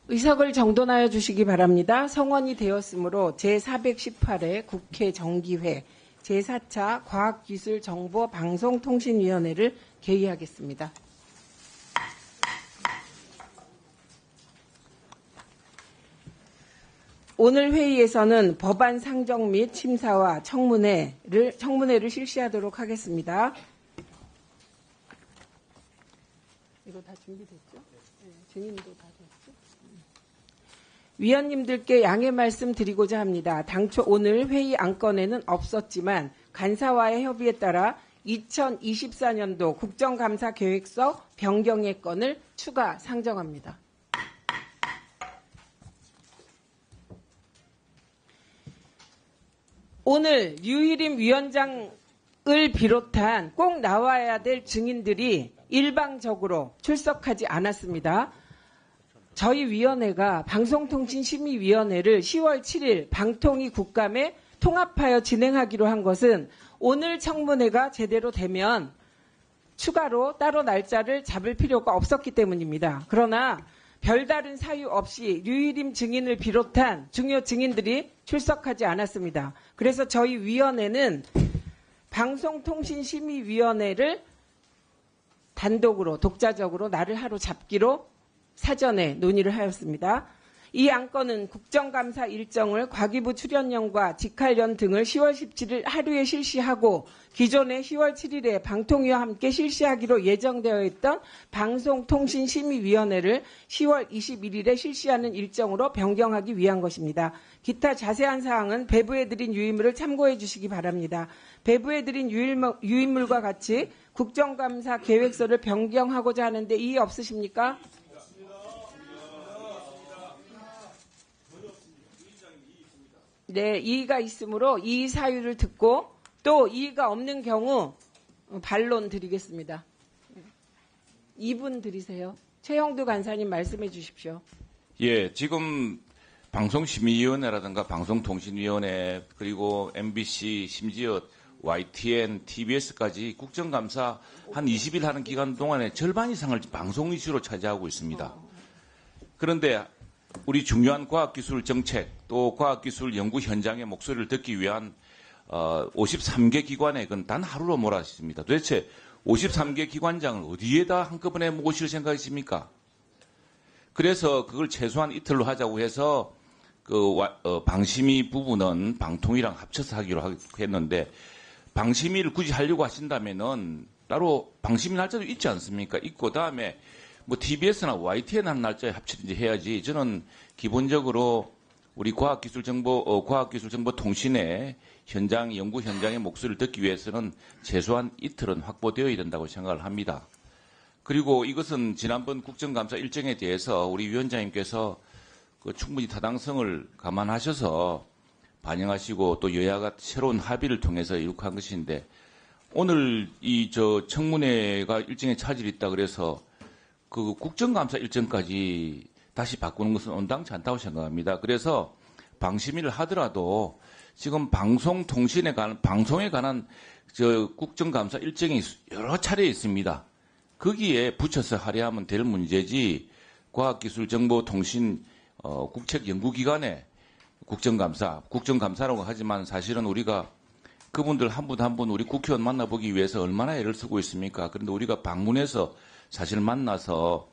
의석을 정돈하여 주시기 바랍니다. 성원이 되었으므로 제418회 국회 정기회 제4차 과학기술정보방송통신위원회를 개의하겠습니다. 오늘 회의에서는 법안 상정 및 심사와 청문회를 실시하도록 하겠습니다. 이거 다 준비됐죠? 네, 증인도 다 됐죠? 위원님들께 양해 말씀 드리고자 합니다. 당초 오늘 회의 안건에는 없었지만 간사와의 협의에 따라 2024년도 국정감사 계획서 변경의 건을 추가 상정합니다. 오늘 유일임 위원장을 비롯한 꼭 나와야 될 증인들이 일방적으로 출석하지 않았습니다. 저희 위원회가 방송통신심의위원회를 10월 7일 방통위 국감에 통합하여 진행하기로 한 것은 오늘 청문회가 제대로 되면 추가로 따로 날짜를 잡을 필요가 없었기 때문입니다. 그러나 별다른 사유 없이 류일임 증인을 비롯한 중요 증인들이 출석하지 않았습니다. 그래서 저희 위원회는 방송통신심의위원회를 단독으로 독자적으로 날을 하루 잡기로 사전에 논의를 하였습니다. 이 안건은 국정감사 일정을 과기부 출연연과 직할연 등을 10월 17일 하루에 실시하고 기존의 10월 7일에 방통위와 함께 실시하기로 예정되어 있던 방송통신심의위원회를 10월 21일에 실시하는 일정으로 변경하기 위한 것입니다. 기타 자세한 사항은 배부해드린 유의물을 참고해 주시기 바랍니다. 배부해드린 유의물과 같이 국정감사 계획서를 변경하고자 하는데 이의 없으십니까? 네, 이의가 있으므로 이의 사유를 듣고 또 이의가 없는 경우 반론 드리겠습니다. 2분 드리세요. 최영두 간사님 말씀해 주십시오. 예, 지금 방송심의위원회라든가 방송통신위원회 그리고 MBC 심지어 YTN, TBS까지 국정감사 한 20일 하는 기간 동안에 절반 이상을 방송 이슈로 차지하고 있습니다. 그런데 우리 중요한 과학기술 정책 또 과학기술 연구 현장의 목소리를 듣기 위한 53개 기관에 그건 단 하루로 몰아쳤습니다. 도대체 53개 기관장을 어디에다 한꺼번에 모실 생각이십니까? 그래서 그걸 최소한 이틀로 하자고 해서 방심위 부분은 방통위랑 합쳐서 하기로 했는데 방심위를 굳이 하려고 하신다면은 따로 방심위 날짜도 있지 않습니까? 있고 다음에 뭐 TBS나 YTN 하는 날짜에 합치든지 해야지. 저는 기본적으로 우리 과학기술정보통신의 연구 현장의 목소리를 듣기 위해서는 최소한 이틀은 확보되어야 된다고 생각을 합니다. 그리고 이것은 지난번 국정감사 일정에 대해서 우리 위원장님께서 충분히 타당성을 감안하셔서 반영하시고 또 여야가 새로운 합의를 통해서 이룩한 것인데 오늘 청문회가 일정에 차질이 있다 그래서 그 국정감사 일정까지 다시 바꾸는 것은 온당치 않다고 생각합니다. 그래서 방심위를 하더라도 지금 방송에 관한 국정감사 일정이 여러 차례 있습니다. 거기에 붙여서 하려 하면 될 문제지 과학기술정보통신 국책연구기관의 국정감사라고 하지만 사실은 우리가 그분들 한 분 한 분 우리 국회의원 만나보기 위해서 얼마나 애를 쓰고 있습니까? 그런데 우리가 방문해서 사실 만나서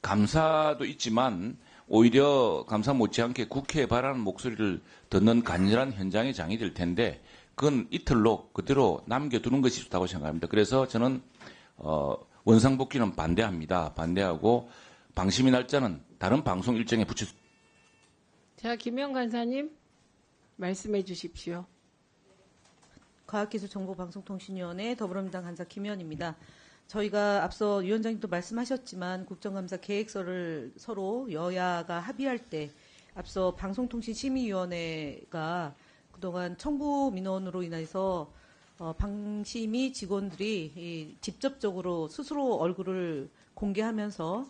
감사도 있지만 오히려 감사 못지않게 국회에 바라는 목소리를 듣는 간절한 현장의 장이 될 텐데 그건 이틀로 그대로 남겨두는 것이 좋다고 생각합니다. 그래서 저는 원상복귀는 반대합니다. 반대하고 방심위 날짜는 다른 방송 일정에 자, 김영 간사님 말씀해 주십시오. 과학기술정보방송통신위원회 더불어민주당 간사 김의원입니다. 저희가 앞서 위원장님도 말씀하셨지만 국정감사 계획서를 서로 여야가 합의할 때 앞서 방송통신심의위원회가 그동안 청구 민원으로 인해서 방심위 직원들이 직접적으로 스스로 얼굴을 공개하면서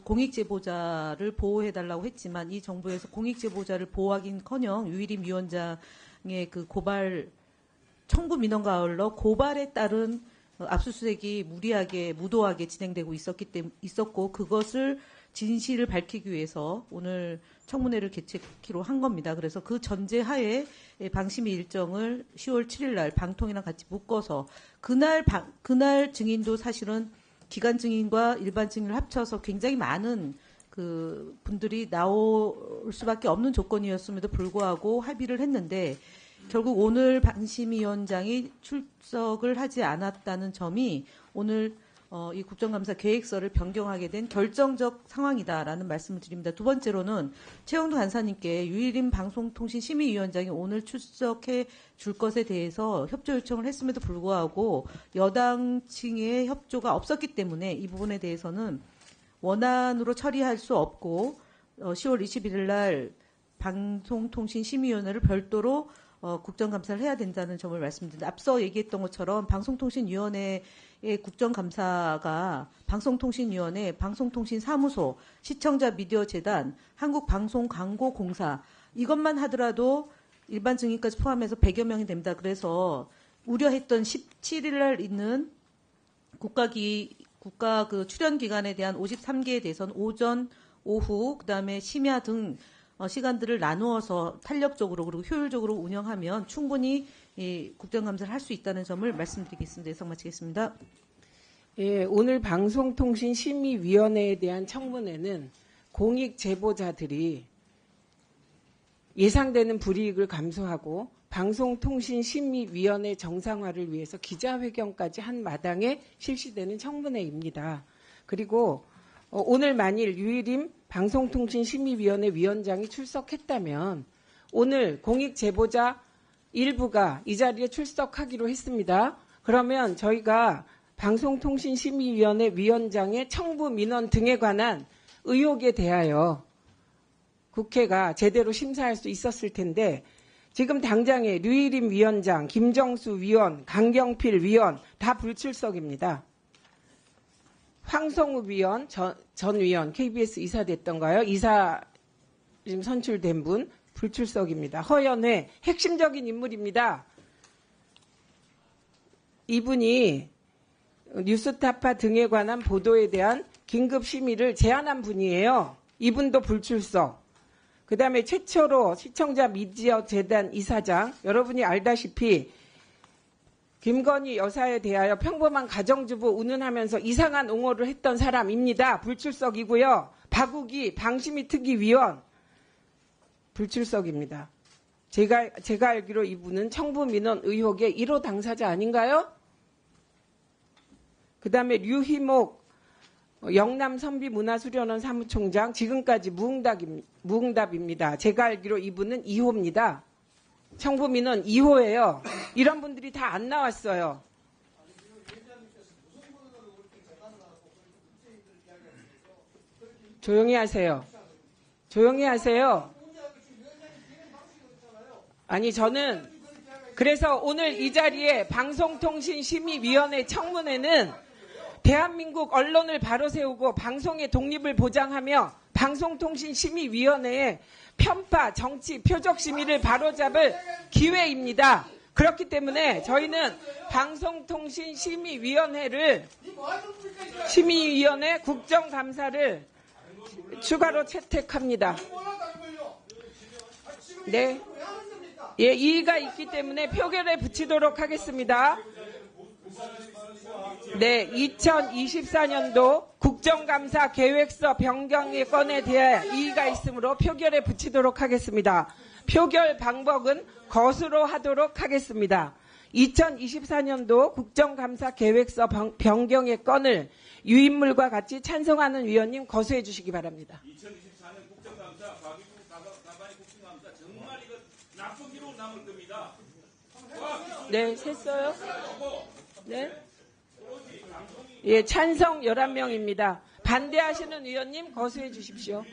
공익 제보자를 보호해달라고 했지만 이 정부에서 공익 제보자를 보호하긴커녕 유일임 위원장의 그 고발 청구 민원과 아울러 고발에 따른 압수수색이 무도하게 진행되고 있었고 그것을 진실을 밝히기 위해서 오늘 청문회를 개최키로 한 겁니다. 그래서 그 전제하에 방심위 일정을 10월 7일 날 방통이랑 같이 묶어서 그날 증인도 사실은 기간 증인과 일반 증인을 합쳐서 굉장히 많은 그 분들이 나올 수밖에 없는 조건이었음에도 불구하고 합의를 했는데 결국 오늘 방심위원장이 출석을 하지 않았다는 점이 오늘 이 국정감사 계획서를 변경하게 된 결정적 상황이다라는 말씀을 드립니다. 두 번째로는 최영도 간사님께 유일인 방송통신심의위원장이 오늘 출석해 줄 것에 대해서 협조 요청을 했음에도 불구하고 여당층의 협조가 없었기 때문에 이 부분에 대해서는 원안으로 처리할 수 없고 10월 21일 날 방송통신심의위원회를 별도로 국정감사를 해야 된다는 점을 말씀드립니다. 앞서 얘기했던 것처럼 방송통신위원회의 국정감사가 방송통신위원회, 방송통신사무소, 시청자 미디어재단, 한국방송광고공사 이것만 하더라도 일반 증인까지 포함해서 100여 명이 됩니다. 그래서 우려했던 17일 날 있는 국가 그 출연 기간에 대한 53개에 대해서는 오전, 오후, 그다음에 심야 등 시간들을 나누어서 탄력적으로 그리고 효율적으로 운영하면 충분히 이 국정감사를 할 수 있다는 점을 말씀드리겠습니다. 이상 마치겠습니다. 예, 오늘 방송통신심의위원회에 대한 청문회는 공익 제보자들이 예상되는 불이익을 감수하고 방송통신심의위원회 정상화를 위해서 기자회견까지 한 마당에 실시되는 청문회입니다. 그리고 오늘 만일 유일임 방송통신심의위원회 위원장이 출석했다면 오늘 공익제보자 일부가 이 자리에 출석하기로 했습니다. 그러면 저희가 방송통신심의위원회 위원장의 청부 민원 등에 관한 의혹에 대하여 국회가 제대로 심사할 수 있었을 텐데 지금 당장에 류일임 위원장, 김정수 위원, 강경필 위원 다 불출석입니다. 황성우 위원, 전 위원, KBS 이사 됐던가요? 이사 지금 선출된 분 불출석입니다. 허연회 핵심적인 인물입니다. 이분이 뉴스타파 등에 관한 보도에 대한 긴급 심의를 제안한 분이에요. 이분도 불출석. 그다음에 최초로 시청자 미디어 재단 이사장, 여러분이 알다시피 김건희 여사에 대하여 평범한 가정주부 운운하면서 이상한 옹호를 했던 사람입니다. 불출석이고요. 박우기 방심위 특위위원 불출석입니다. 제가 알기로 이분은 청부 민원 의혹의 1호 당사자 아닌가요? 그다음에 류희목 영남선비문화수련원 사무총장 지금까지 무응답입니다. 제가 알기로 이분은 2호입니다. 청부 민원 2호예요. 이런 분들이 다 안 나왔어요. 조용히 하세요. 조용히 하세요. 아니 저는 그래서 오늘 이 자리에 방송통신심의위원회 청문회는 대한민국 언론을 바로 세우고 방송의 독립을 보장하며 방송통신심의위원회의 편파, 정치, 표적 심의를 바로잡을 기회입니다. 그렇기 때문에 저희는 방송통신심의위원회를 심의위원회 국정감사를 추가로 채택합니다. 네. 예, 이의가 있기 때문에 표결에 붙이도록 하겠습니다. 네, 2024년도 국정감사 계획서 변경의 건에 대해 이의가 있으므로 표결에 붙이도록 하겠습니다. 표결 방법은 거수로 하도록 하겠습니다. 2024년도 국정감사 계획서 변경의 건을 유인물과 같이 찬성하는 위원님 거수해 주시기 바랍니다. 2024년 국정감사, 과반의 국정감사 정말 이거 나쁜 기록 남을 겁니다. 네, 셌어요? 네. 예, 찬성 11명입니다. 반대하시는 의원님 거수해 주십시오.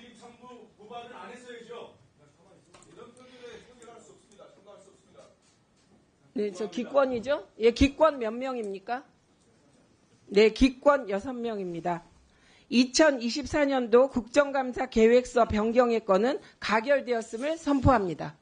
네, 저 기권이죠? 예, 기권 몇 명입니까? 네, 기권 6명입니다. 2024년도 국정감사 계획서 변경의 건은 가결되었음을 선포합니다.